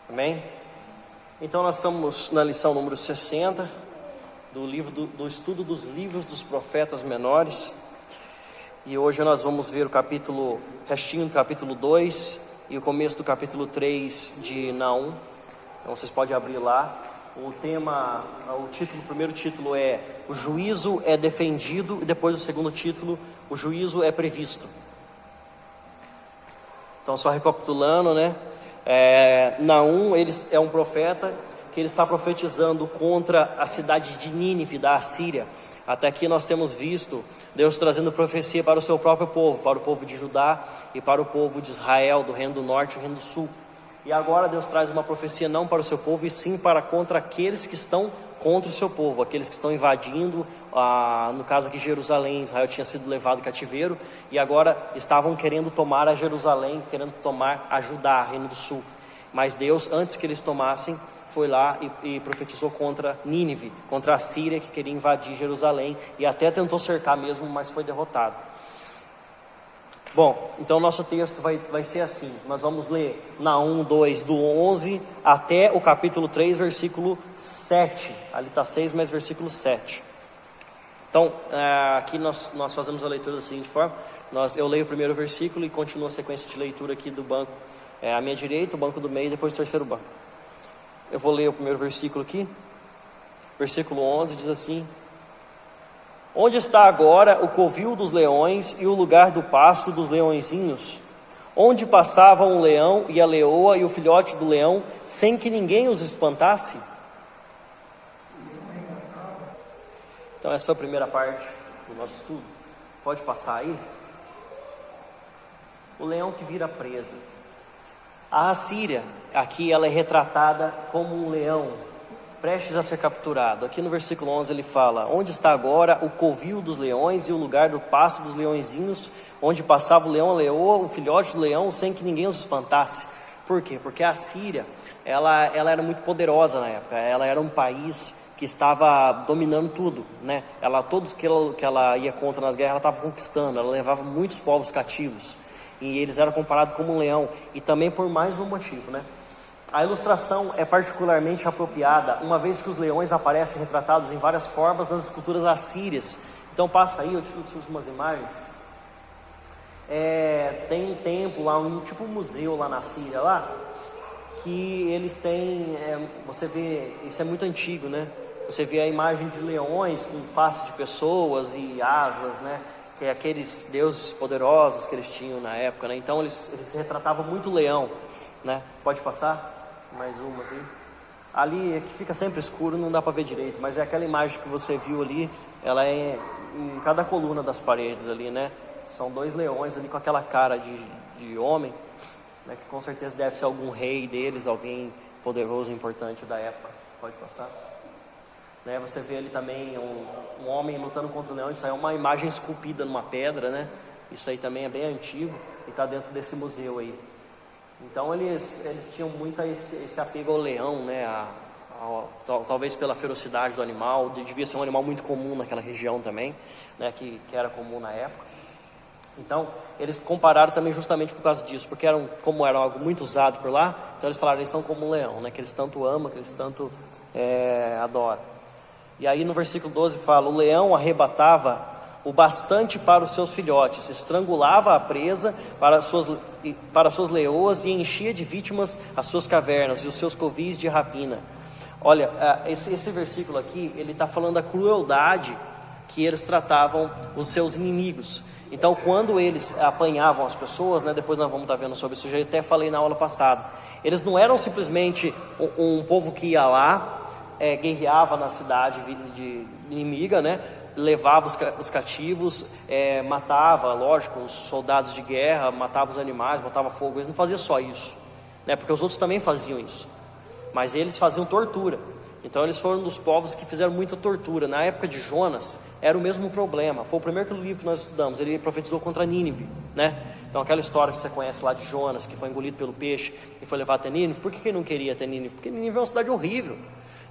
Amém? Então nós estamos na lição número 60 do livro do estudo dos livros dos profetas menores. E hoje nós vamos ver restinho do capítulo 2 e o começo do capítulo 3 de Naum. Então vocês podem abrir lá. O primeiro título é "O juízo é defendido", e depois o segundo título, "O juízo é previsto". Então, só recapitulando, né? Naum, ele é um profeta que ele está profetizando contra a cidade de Nínive, da Assíria. Até aqui nós temos visto Deus trazendo profecia para o seu próprio povo, para o povo de Judá e para o povo de Israel, do reino do norte e do reino do sul. E agora Deus traz uma profecia não para o seu povo, e sim contra aqueles que estão contra o seu povo, aqueles que estão invadindo, no caso aqui Jerusalém. Israel tinha sido levado cativeiro e agora estavam querendo tomar a Jerusalém, querendo tomar a Judá, reino do sul. Mas Deus, antes que eles tomassem, foi lá e profetizou contra Nínive, contra a Síria, que queria invadir Jerusalém, e até tentou cercar mesmo, mas foi derrotado. Bom, então nosso texto vai ser assim. Nós vamos ler Naum 2, do 11 até o capítulo 3, versículo 7. Ali está 6, mas versículo 7. Então, aqui nós fazemos a leitura da seguinte forma. Eu leio o primeiro versículo e continuo a sequência de leitura aqui do banco. À minha direita, o banco do meio, e depois o terceiro banco. Eu vou ler o primeiro versículo aqui. Versículo 11 diz assim: "Onde está agora o covil dos leões e o lugar do pasto dos leõezinhos? Onde passavam o leão e a leoa e o filhote do leão, sem que ninguém os espantasse?" Então essa foi a primeira parte do nosso estudo. Pode passar aí. O leão que vira presa. A Assíria, aqui ela é retratada como um leão prestes a ser capturado. Aqui no versículo 11 ele fala: "Onde está agora o covil dos leões e o lugar do pasto dos leõezinhos, onde passava o leão, a leoa, o filhote do leão, sem que ninguém os espantasse?" Por quê? Porque a Síria, ela era muito poderosa na época. Ela era um país que estava dominando tudo, né? Todos que ela ia contra nas guerras, ela estava conquistando. Ela levava muitos povos cativos, e eles eram comparados como um leão. E também por mais um motivo, né? A ilustração é particularmente apropriada, uma vez que os leões aparecem retratados em várias formas nas esculturas assírias. Então passa aí, eu trouxe umas imagens. Tem um templo lá, tipo um museu lá na Síria, lá, que eles têm, você vê, isso é muito antigo, né? Você vê a imagem de leões com face de pessoas e asas, né? Que é aqueles deuses poderosos que eles tinham na época, né? Então eles retratavam muito o leão, né? Pode passar? Mais uma assim. Ali é que fica sempre escuro, não dá para ver direito, mas é aquela imagem que você viu ali, ela é em cada coluna das paredes ali, né? São dois leões ali com aquela cara de homem, né? Que com certeza deve ser algum rei deles, alguém poderoso, importante da época. Pode passar. Né? Você vê ali também um homem lutando contra o leão. Isso aí é uma imagem esculpida numa pedra, né? Isso aí também é bem antigo e está dentro desse museu aí. Então eles tinham muito esse apego ao leão, né? Talvez pela ferocidade do animal. Devia ser um animal muito comum naquela região também, né? Que era comum na época. Então eles compararam também justamente por causa disso, porque como era algo muito usado por lá. Então eles falaram: eles são como um leão, né? Que eles tanto amam, que eles tanto adoram. E aí no versículo 12 fala: "O leão arrebatava o bastante para os seus filhotes, estrangulava a presa para suas leoas e enchia de vítimas as suas cavernas e os seus covis de rapina." Olha, esse versículo aqui, ele está falando da crueldade que eles tratavam os seus inimigos. Então quando eles apanhavam as pessoas, né, depois nós vamos estar vendo sobre isso, eu já até falei na aula passada, eles não eram simplesmente um povo que ia lá, guerreava na cidade inimiga, né? Levava os cativos, matava, lógico, os soldados de guerra, matava os animais, botava fogo. Eles não faziam só isso, né? Porque os outros também faziam isso, mas eles faziam tortura. Então eles foram um dos povos que fizeram muita tortura. Na época de Jonas era o mesmo problema. Foi o primeiro livro que nós estudamos. Ele profetizou contra Nínive, né? Então aquela história que você conhece lá de Jonas, que foi engolido pelo peixe e foi levado até Nínive. Por que ele não queria até Nínive? Porque Nínive é uma cidade horrível.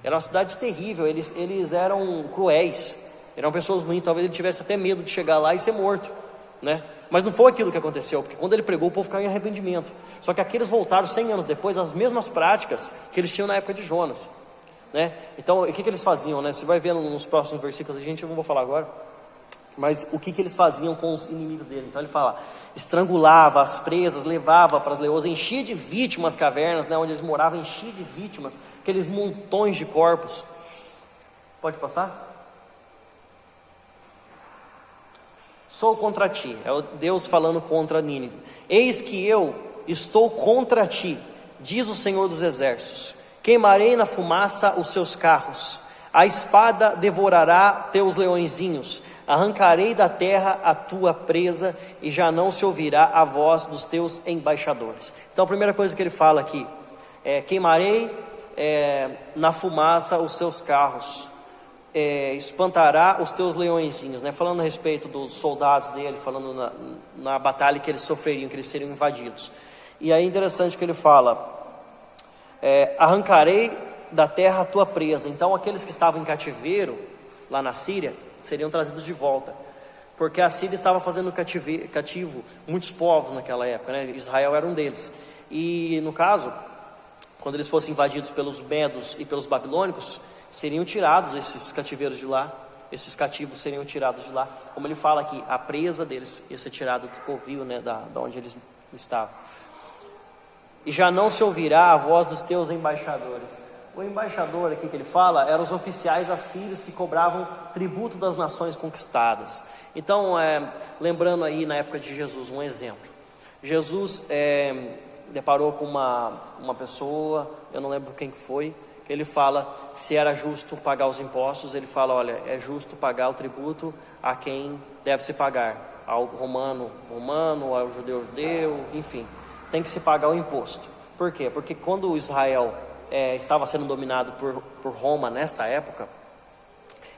Era uma cidade terrível. Eles eram cruéis, eram pessoas ruins. Talvez ele tivesse até medo de chegar lá e ser morto, né? Mas não foi aquilo que aconteceu, porque quando ele pregou, o povo caiu em arrependimento. Só que aqueles voltaram 100 anos depois às mesmas práticas que eles tinham na época de Jonas, né? Então, o que eles faziam, né? Você vai ver nos próximos versículos, eu não vou falar agora, mas o que eles faziam com os inimigos dele. Então ele fala, estrangulava as presas, levava para as leoas, enchia de vítimas as cavernas, né, onde eles moravam, enchia de vítimas, aqueles montões de corpos. Pode passar? Sou contra ti, é o Deus falando contra Nínive. Eis que eu estou contra ti, diz o Senhor dos Exércitos. Queimarei na fumaça os seus carros, a espada devorará teus leõezinhos, arrancarei da terra a tua presa, e já não se ouvirá a voz dos teus embaixadores. Então a primeira coisa que ele fala aqui é: queimarei na fumaça os seus carros, espantará os teus leõezinhos, né? Falando a respeito dos soldados dele, falando na batalha que eles sofreriam, que eles seriam invadidos. E aí é interessante que ele fala, arrancarei da terra a tua presa. Então aqueles que estavam em cativeiro lá na Síria seriam trazidos de volta, porque a Síria estava fazendo cativo muitos povos naquela época, né? Israel era um deles. E no caso, quando eles fossem invadidos pelos medos e pelos babilônicos, seriam tirados esses cativeiros de lá, esses cativos seriam tirados de lá, como ele fala aqui, a presa deles ia ser tirada do covil, né, da onde eles estavam. E já não se ouvirá a voz dos teus embaixadores. O embaixador aqui que ele fala eram os oficiais assírios que cobravam tributo das nações conquistadas. Então, lembrando aí na época de Jesus, um exemplo. Jesus deparou com uma pessoa, eu não lembro quem foi, que ele fala se era justo pagar os impostos. Ele fala, olha, é justo pagar o tributo a quem deve se pagar, ao romano, ao judeu, enfim, tem que se pagar o imposto. Por quê? Porque quando Israel estava sendo dominado por Roma nessa época,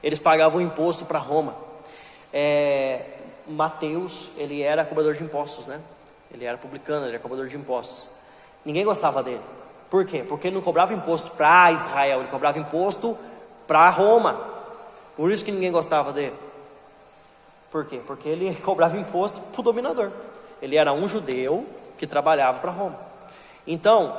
eles pagavam imposto para Roma. Mateus, ele era cobrador de impostos, né? Ele era publicano, ele era cobrador de impostos. Ninguém gostava dele. Por quê? Porque ele não cobrava imposto para Israel, ele cobrava imposto para Roma. Por isso que ninguém gostava dele. Por quê? Porque ele cobrava imposto para o dominador. Ele era um judeu que trabalhava para Roma. Então,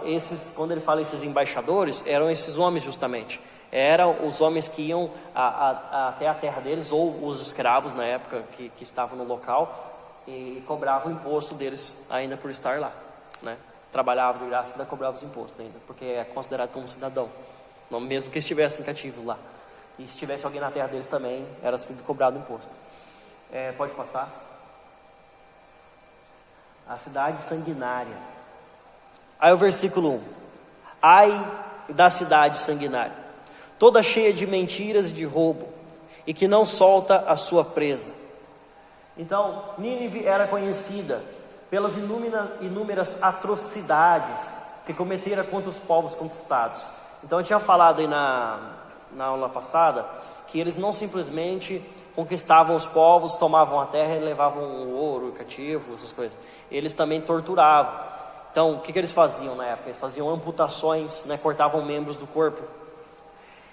quando ele fala esses embaixadores, eram esses homens justamente. Eram os homens que iam até a terra deles, ou os escravos na época que estavam no local, e cobravam o imposto deles ainda por estar lá, né? Trabalhavam de graça e ainda cobravam os impostos ainda, porque é considerado como cidadão, não, mesmo que estivessem cativo lá. E se tivesse alguém na terra deles também, era sido cobrado imposto. Pode passar. A cidade sanguinária. Aí o versículo 1. Ai da cidade sanguinária, toda cheia de mentiras e de roubo, e que não solta a sua presa. Então, Nínive era conhecida pelas inúmeras atrocidades que cometera contra os povos conquistados. Então eu tinha falado aí na aula passada que eles não simplesmente conquistavam os povos, tomavam a terra e levavam o ouro, o cativo, essas coisas. Eles também torturavam. Então, o que eles faziam na época? Eles faziam amputações, né? Cortavam membros do corpo.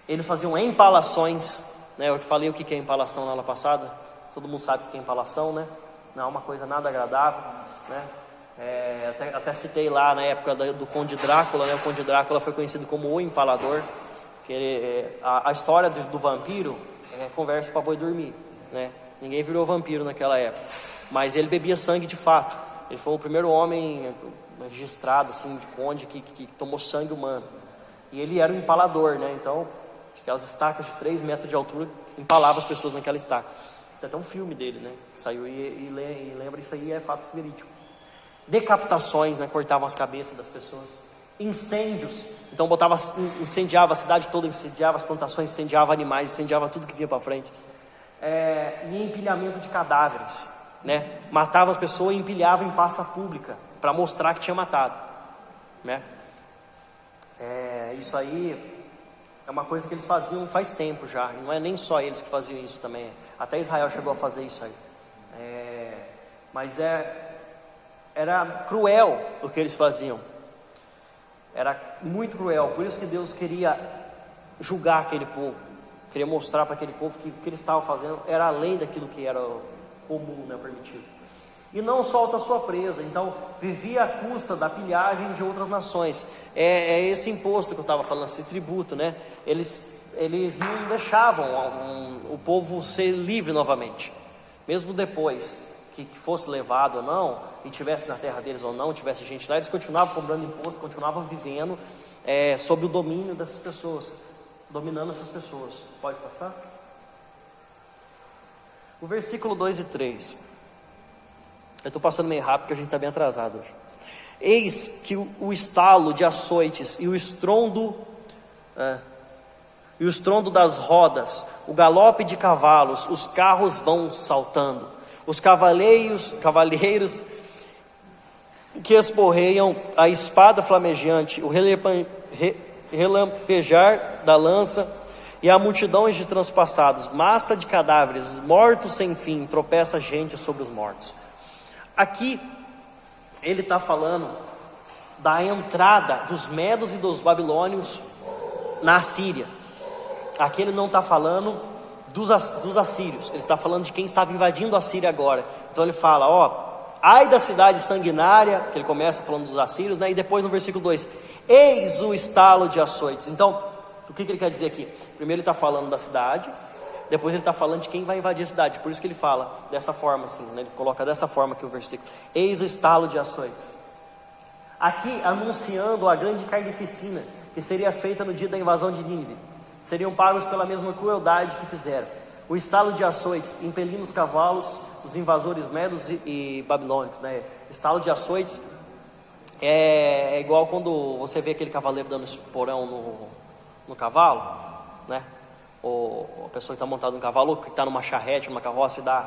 Eles faziam empalações, né? Eu te falei o que é empalação na aula passada. Todo mundo sabe o que é empalação, né? Não é uma coisa nada agradável, né? Até citei lá na época do Conde Drácula, né? O Conde Drácula foi conhecido como o empalador. A história do vampiro é conversa para boi dormir, né? Ninguém virou vampiro naquela época, mas ele bebia sangue de fato. Ele foi o primeiro homem registrado assim, de conde que tomou sangue humano. E ele era um empalador, né? Então, aquelas estacas de 3 metros de altura, empalava as pessoas naquela estaca. Tem até um filme dele, né? Que saiu e lembra, isso aí é fato verídico. Decapitações, né? Cortavam as cabeças das pessoas. Incêndios, então incendiava a cidade toda, incendiava as plantações, incendiava animais, incendiava tudo que vinha para frente. E empilhamento de cadáveres, né? Matava as pessoas e empilhava em praça pública para mostrar que tinha matado, né? Isso aí é uma coisa que eles faziam faz tempo já, e não é nem só eles que faziam isso também, até Israel chegou a fazer isso aí. Mas era cruel o que eles faziam, era muito cruel. Por isso que Deus queria julgar aquele povo, queria mostrar para aquele povo que o que eles estavam fazendo era além daquilo que era comum, né, permitido. e não solta a sua presa. Então vivia à custa da pilhagem de outras nações. É esse imposto que eu estava falando, esse tributo, né? Eles não deixavam o povo ser livre novamente, mesmo depois que fosse levado ou não, e tivesse na terra deles ou não, tivesse gente lá, eles continuavam cobrando imposto, continuavam vivendo sob o domínio dessas pessoas, dominando essas pessoas. Pode passar? O versículo 2 e 3. Eu estou passando meio rápido porque a gente está bem atrasado hoje. Eis que o estalo de açoites e o estrondo das rodas, o galope de cavalos, os carros vão saltando, os cavaleiros que esporreiam a espada flamejante, o relampejar da lança e a multidões de transpassados, massa de cadáveres, mortos sem fim, tropeça gente sobre os mortos. Aqui ele está falando da entrada dos medos e dos babilônios na Síria. Aqui ele não está falando dos assírios, ele está falando de quem estava invadindo a Síria agora. Então ele fala, ai da cidade sanguinária, que ele começa falando dos assírios, né? E depois no versículo 2, eis o estalo de açoites. Então, o que ele quer dizer aqui? Primeiro ele está falando da cidade, depois ele está falando de quem vai invadir a cidade. Por isso que ele fala dessa forma assim, né? Ele coloca dessa forma aqui o versículo, eis o estalo de açoites. Aqui anunciando a grande carnificina que seria feita no dia da invasão de Nínive. Seriam pagos pela mesma crueldade que fizeram. O estalo de açoites, impelindo os cavalos, os invasores medos e babilônicos, né? Estalo de açoites é igual quando você vê aquele cavaleiro dando esporão no cavalo, né? Ou a pessoa que está montada no cavalo, ou que está numa charrete, numa carroça, e dá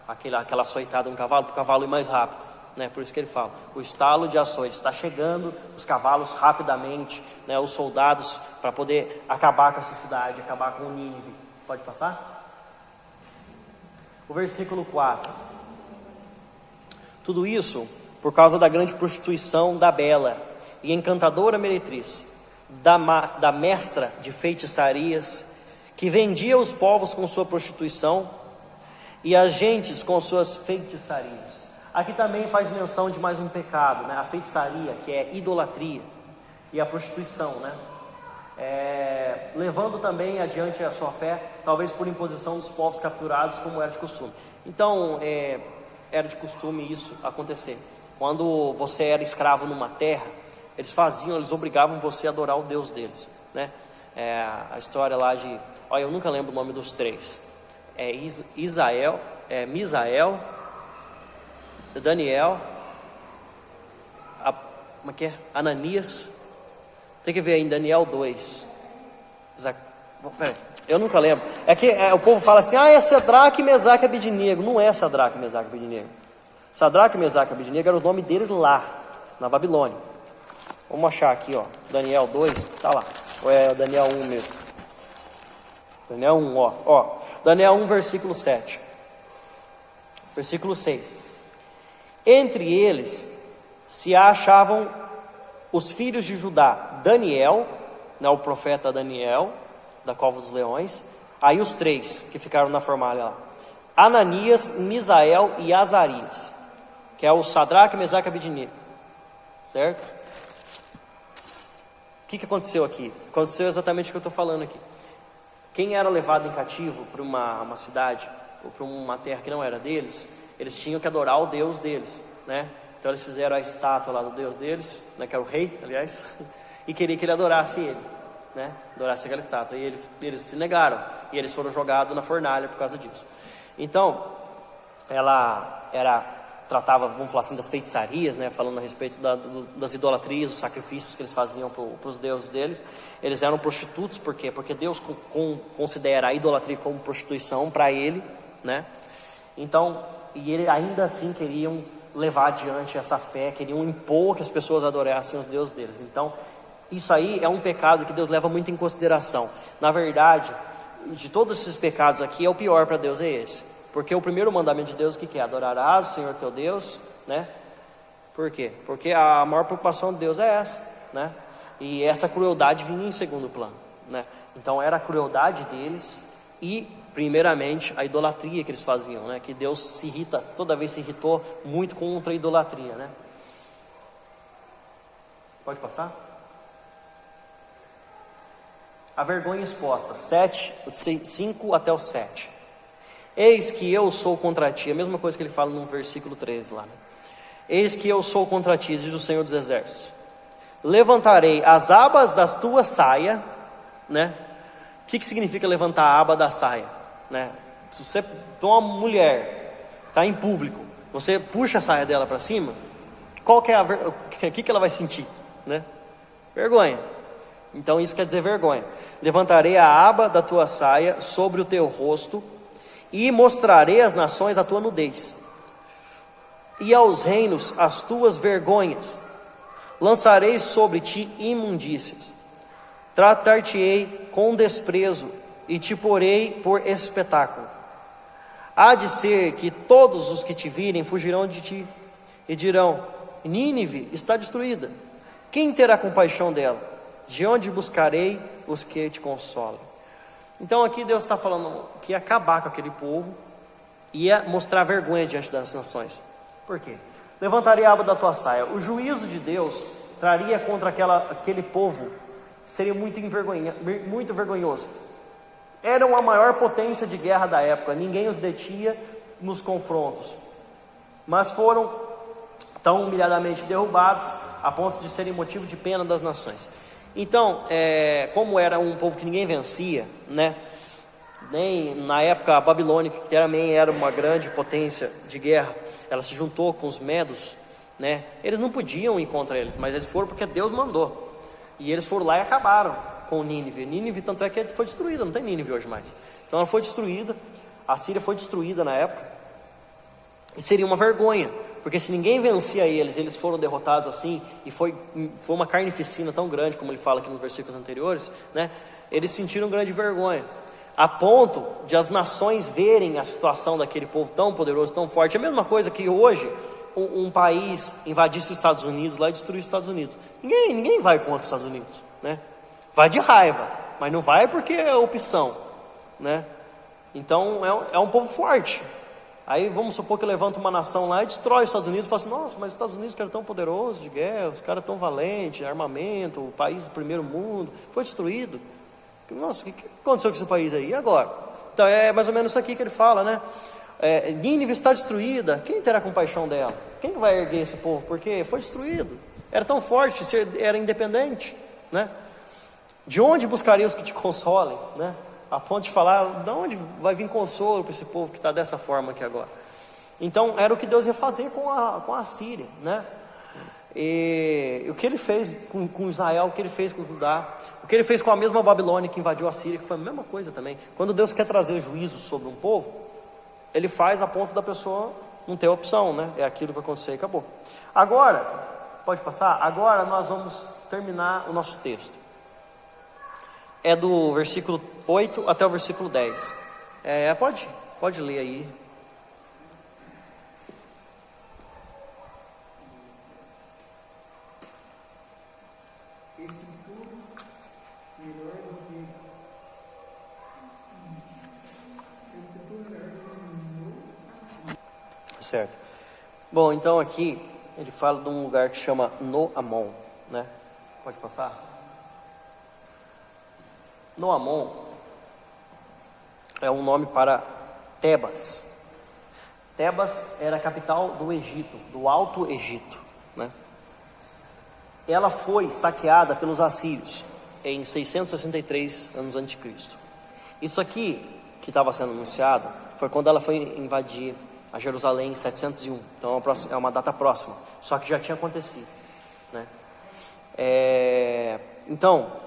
aquela açoitada no cavalo, para o cavalo ir mais rápido, né? Por isso que ele fala, o estalo de açoites, está chegando os cavalos rapidamente, né? Os soldados, para poder acabar com essa cidade, acabar com o Nínive. Pode passar? O versículo 4. Tudo isso por causa da grande prostituição da bela e encantadora meretriz, da mestra de feitiçarias, que vendia os povos com sua prostituição e as gentes com suas feitiçarias. Aqui também faz menção de mais um pecado, né? A feitiçaria, que é idolatria, e a prostituição, né? Levando também adiante a sua fé, talvez por imposição dos povos capturados, como era de costume. Então, era de costume isso acontecer. Quando você era escravo numa terra, eles obrigavam você a adorar o Deus deles, né? A história lá de, eu nunca lembro o nome dos três. Misael, Daniel, como é que é? Ananias. Tem que ver aí em Daniel 2. Eu nunca lembro. O povo fala assim, é Sadraque, Mesaque e Abednego. Não é Sadraque, Mesaque e Abednego. Sadraque, Mesaque e Abednego era o nome deles lá, na Babilônia. Vamos achar aqui, Daniel 2, tá lá. Ou é Daniel 1 mesmo? Daniel 1, Daniel 1, versículo 7. Versículo 6. Entre eles se achavam os filhos de Judá, Daniel, né, o profeta Daniel, da cova dos leões. Aí os três que ficaram na fornalha lá: Ananias, Misael e Azarias, que é o Sadraque, Mesaque e Abednego. Certo? O que aconteceu aqui? Aconteceu exatamente o que eu estou falando aqui. Quem era levado em cativo para uma cidade, ou para uma terra que não era deles, eles tinham que adorar o Deus deles, né? Então eles fizeram a estátua lá do Deus deles, né, que era o rei, aliás, e queria que ele adorasse ele, né? Adorasse aquela estátua. E eles se negaram, e eles foram jogados na fornalha por causa disso. Então, ela tratava, vamos falar assim, das feitiçarias, né? Falando a respeito das idolatrias, os sacrifícios que eles faziam para os deuses deles. Eles eram prostitutos, por quê? Porque Deus considera a idolatria como prostituição para ele, né? Então, e ele ainda assim queriam levar adiante essa fé, queriam impor que as pessoas adorassem os deuses deles. Então, isso aí é um pecado que Deus leva muito em consideração. Na verdade, de todos esses pecados aqui, o pior para Deus é esse. Porque o primeiro mandamento de Deus, o que é? Adorarás o Senhor teu Deus, né? Por quê? Porque a maior preocupação de Deus é essa, né? E essa crueldade vinha em segundo plano, né? Então era a crueldade deles e primeiramente a idolatria que eles faziam, né? Que Deus se irrita, toda vez se irritou muito contra a idolatria, né? Pode passar? A vergonha exposta, 5 até o 7. Eis que eu sou contra ti, a mesma coisa que ele fala no versículo 13 lá, né? Eis que eu sou contra ti, diz o Senhor dos Exércitos. Levantarei as abas das tuas saias, né? O que significa levantar a aba da saia, né? Se você uma mulher, está em público, você puxa a saia dela para cima, qual que é o que ela vai sentir, né? Vergonha. Então isso quer dizer vergonha. Levantarei a aba da tua saia sobre o teu rosto e mostrarei às nações a tua nudez e aos reinos as tuas vergonhas. Lançarei sobre ti imundícias, tratar-te-ei com desprezo e te porei por espetáculo. Há de ser que todos os que te virem fugirão de ti e dirão: Nínive está destruída. Quem terá compaixão dela? De onde buscarei os que te consolem? Então aqui Deus está falando que ia acabar com aquele povo, ia mostrar vergonha diante das nações. Por quê? Levantaria a aba da tua saia. O juízo de Deus traria contra aquele povo, seria muito vergonhoso. Eram a maior potência de guerra da época, ninguém os detinha nos confrontos, mas foram tão humilhadamente derrubados a ponto de serem motivo de pena das nações. Então, como era um povo que ninguém vencia, né? Nem na época a Babilônia, que também era uma grande potência de guerra, ela se juntou com os medos, né? Eles não podiam ir contra eles, mas eles foram porque Deus mandou. E eles foram lá e acabaram com Nínive. Nínive, tanto é que foi destruída, não tem Nínive hoje mais. Então ela foi destruída, a Síria foi destruída na época. E seria uma vergonha, porque se ninguém vencia eles foram derrotados assim, e foi uma carnificina tão grande, como ele fala aqui nos versículos anteriores, né? Eles sentiram grande vergonha, a ponto de as nações verem a situação daquele povo tão poderoso, tão forte. É a mesma coisa que hoje um país invadisse os Estados Unidos lá e destruísse os Estados Unidos. Ninguém vai contra os Estados Unidos, né? Vai de raiva, mas não vai porque é opção, né? Então é um povo forte. Aí vamos supor que levanta uma nação lá e destrói os Estados Unidos e fala assim: nossa, mas os Estados Unidos que era tão poderoso de guerra, os caras tão valentes, armamento, o país do primeiro mundo, foi destruído. Nossa, o que aconteceu com esse país aí? E agora? Então é mais ou menos isso aqui que ele fala, né? Nínive está destruída, quem terá compaixão dela? Quem vai erguer esse povo? Porque foi destruído, era tão forte, era independente, né? De onde buscaria os que te consolem, né? A ponto de falar, de onde vai vir consolo para esse povo que está dessa forma aqui agora? Então era o que Deus ia fazer com a Síria, né? E o que ele fez com Israel, o que ele fez com Judá, o que ele fez com a mesma Babilônia que invadiu a Síria, que foi a mesma coisa também. Quando Deus quer trazer juízo sobre um povo, ele faz a ponto da pessoa não ter opção, né? É aquilo que vai acontecer e acabou. Agora, pode passar? Agora nós vamos terminar o nosso texto. É do versículo 8 até o versículo 10. Pode ler aí. Certo. Bom, então aqui ele fala de um lugar que chama Noamon, né? Pode passar? Noamon é um nome para Tebas. Tebas era a capital do Egito, do Alto Egito, né? Ela foi saqueada pelos assírios em 663 anos antes de Cristo. Isso aqui que estava sendo anunciado foi quando ela foi invadir a Jerusalém em 701. Então é uma data próxima, só que já tinha acontecido, né? Então,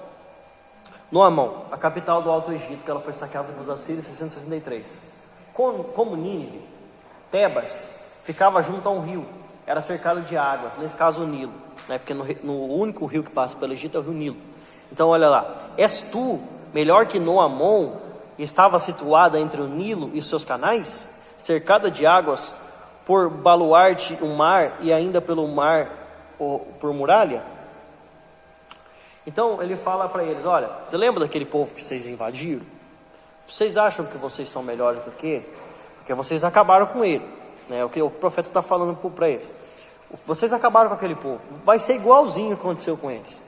Noamon, a capital do Alto Egito, que ela foi saqueada pelos assírios em 663. Como Nínive, Tebas ficava junto a um rio, era cercado de águas, nesse caso o Nilo, né? Porque no único rio que passa pelo Egito é o rio Nilo. Então olha lá, és tu melhor que Noamon, estava situada entre o Nilo e os seus canais, cercada de águas, por baluarte o mar e ainda pelo mar por muralha? Então ele fala para eles: olha, você lembra daquele povo que vocês invadiram? vocês acham que vocês são melhores do que ele? Porque vocês acabaram com ele, né? O que o profeta está falando para eles. Vocês acabaram com aquele povo. Vai ser igualzinho o que aconteceu com eles.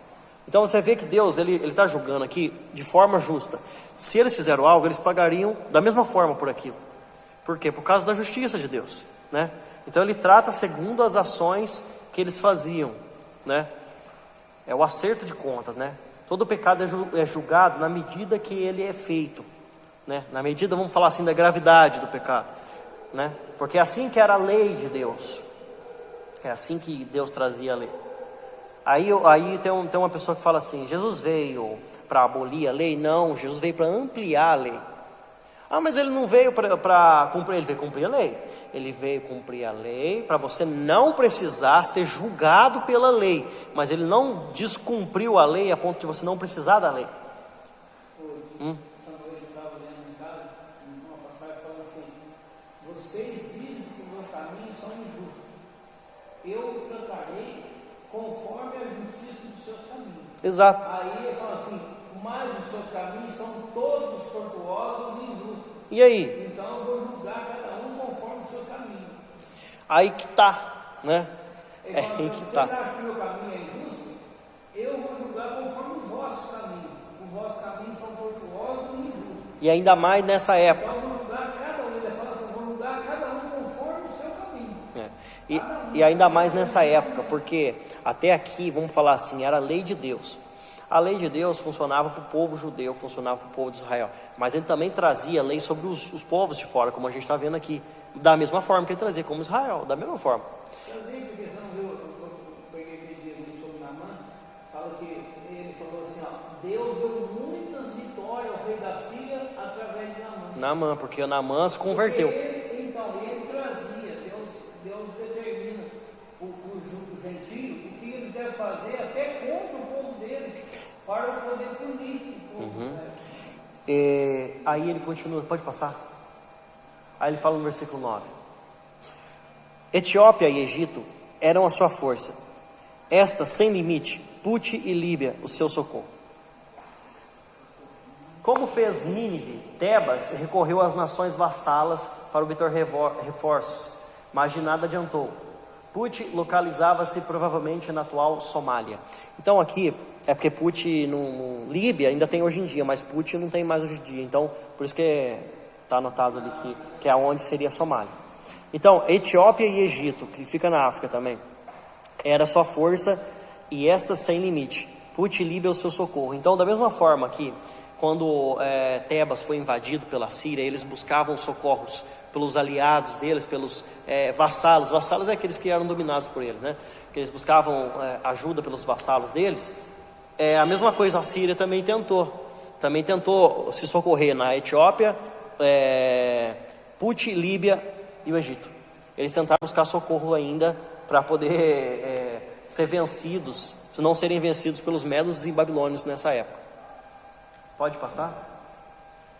Então você vê que Deus, ele está julgando aqui de forma justa. Se eles fizeram algo, eles pagariam da mesma forma por aquilo. Por quê? Por causa da justiça de Deus, né? Então ele trata segundo as ações que eles faziam, né? É o acerto de contas, né? Todo pecado é julgado na medida que ele é feito, né? Na medida, vamos falar assim, da gravidade do pecado, né? Porque é assim que era a lei de Deus. É assim que Deus trazia a lei. Aí tem uma pessoa que fala assim: Jesus veio para abolir a lei? Não, Jesus veio para ampliar a lei. Ah, mas ele não veio para cumprir, ele veio cumprir a lei. Ele veio cumprir a lei para você não precisar ser julgado pela lei. Mas ele não descumpriu a lei a ponto de você não precisar da lei. Vocês dizem que os meus caminhos são injustos. Eu tratarei conforme a justiça dos seus caminhos. Exato. Aí ele fala assim: mas os seus caminhos são todos tortuosos e injustos. E aí? Então eu vou julgar cada um conforme os seus caminhos. Aí que tá, né? Ele fala aí assim: que vocês tá. acham que o meu caminho é injusto? Eu vou julgar conforme os vossos caminhos. Os vossos caminhos são tortuosos e injustos. E ainda mais nessa época. Então eu vou julgar cada um. Ele fala assim: eu vou julgar cada um conforme o seu caminho. E ainda mais nessa época, porque até aqui, vamos falar assim, era a lei de Deus. A lei de Deus funcionava para o povo judeu, funcionava para o povo de Israel. Mas ele também trazia lei sobre os povos de fora, como a gente está vendo aqui. Da mesma forma que ele trazia, como Israel, da mesma forma. Trazia, porque você não viu, eu peguei aquele dia ali sobre Naamã, fala que ele falou assim, ó: Deus deu muitas vitórias ao rei da Síria através de Naamã. Naamã, porque Naamã se converteu. Ele trazia, Deus determina o gentio o que eles devem fazer até contra o povo dele, para poder punir o povo. Aí ele continua, pode passar? Aí ele fala no versículo 9: Etiópia e Egito eram a sua força, esta sem limite, Pute e Líbia o seu socorro. Como fez Nínive, Tebas recorreu às nações vassalas para obter reforços, mas de nada adiantou. Pute localizava-se provavelmente na atual Somália. Então aqui é porque Pute no Líbia ainda tem hoje em dia, mas Pute não tem mais hoje em dia. Então por isso que está anotado ali que é onde seria a Somália. Então Etiópia e Egito, que fica na África também, era sua força, e esta sem limite, Pute e Líbia o seu socorro. Então da mesma forma que quando Tebas foi invadido pela Síria, eles buscavam socorros pelos aliados deles, pelos vassalos. Vassalos é aqueles que eram dominados por eles, né? Que eles buscavam ajuda pelos vassalos deles. A mesma coisa a Síria também tentou se socorrer na Etiópia, Pute, Líbia e o Egito. Eles tentaram buscar socorro ainda para poder ser vencidos, se não serem vencidos pelos medos e babilônios nessa época. Pode passar?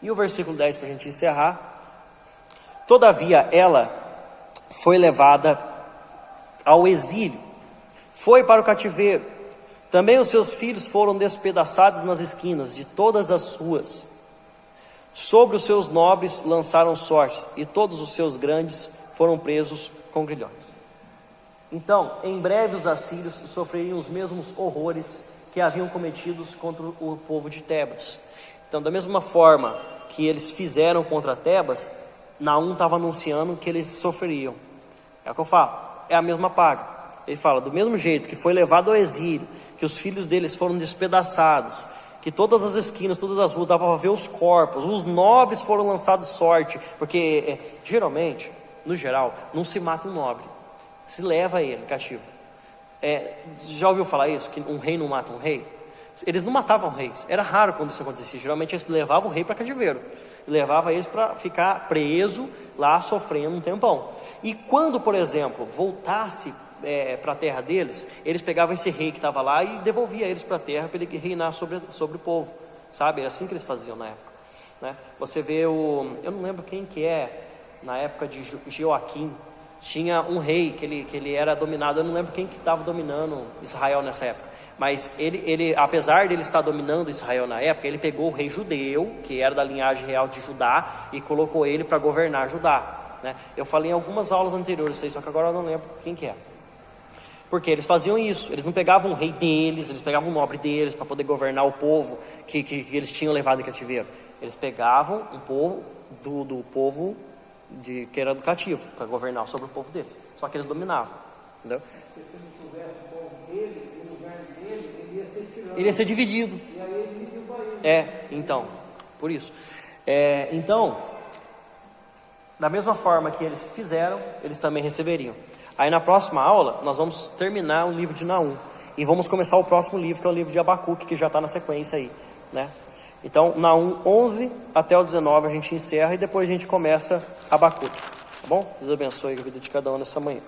E o versículo 10 para a gente encerrar: Todavia ela foi levada ao exílio, foi para o cativeiro. Também os seus filhos foram despedaçados nas esquinas de todas as ruas. Sobre os seus nobres lançaram sorte, e todos os seus grandes foram presos com grilhões. Então, em breve os assírios sofreriam os mesmos horrores que haviam cometidos contra o povo de Tebas. Então, da mesma forma que eles fizeram contra Tebas, Naum estava anunciando que eles sofreriam. É o que eu falo, é a mesma paga. Ele fala: do mesmo jeito que foi levado ao exílio, que os filhos deles foram despedaçados, que todas as esquinas, todas as ruas, dava para ver os corpos, os nobres foram lançados sorte, porque geralmente, no geral, não se mata um nobre, se leva ele cativo. Já ouviu falar isso? Que um rei não mata um rei? Eles não matavam reis, era raro quando isso acontecia. Geralmente eles levavam o rei para cativeiro, levava eles para ficar preso lá, sofrendo um tempão. E quando, por exemplo, voltasse para a terra deles, eles pegavam esse rei que estava lá e devolvia eles para a terra para ele reinar sobre o povo, sabe? Era assim que eles faziam na época, né? Você vê eu não lembro quem que na época de Joaquim, tinha um rei que ele era dominado, eu não lembro quem que estava dominando Israel nessa época, Mas ele, apesar de ele estar dominando Israel na época, ele pegou o rei judeu, que era da linhagem real de Judá, e colocou ele para governar Judá, né? Eu falei em algumas aulas anteriores isso aí, só que agora eu não lembro quem que é. Porque eles faziam isso, eles não pegavam o rei deles, eles pegavam o nobre deles para poder governar o povo que eles tinham levado em cativeiro. Eles pegavam um povo do povo que era do cativo, para governar sobre o povo deles. Só que eles dominavam, entendeu? Porque se não tivesse o povo dele, o governo dele, ele ia ser tirado. Ele ia ser dividido. E aí ele dividiu o país. Então, por isso. Então, da mesma forma que eles fizeram, eles também receberiam. Aí na próxima aula, nós vamos terminar o livro de Naum. E vamos começar o próximo livro, que é o livro de Abacuque, que já está na sequência aí, né? Então, Naum 11 até o 19 a gente encerra e depois a gente começa Abacuque. Tá bom? Deus abençoe a vida de cada um nessa manhã.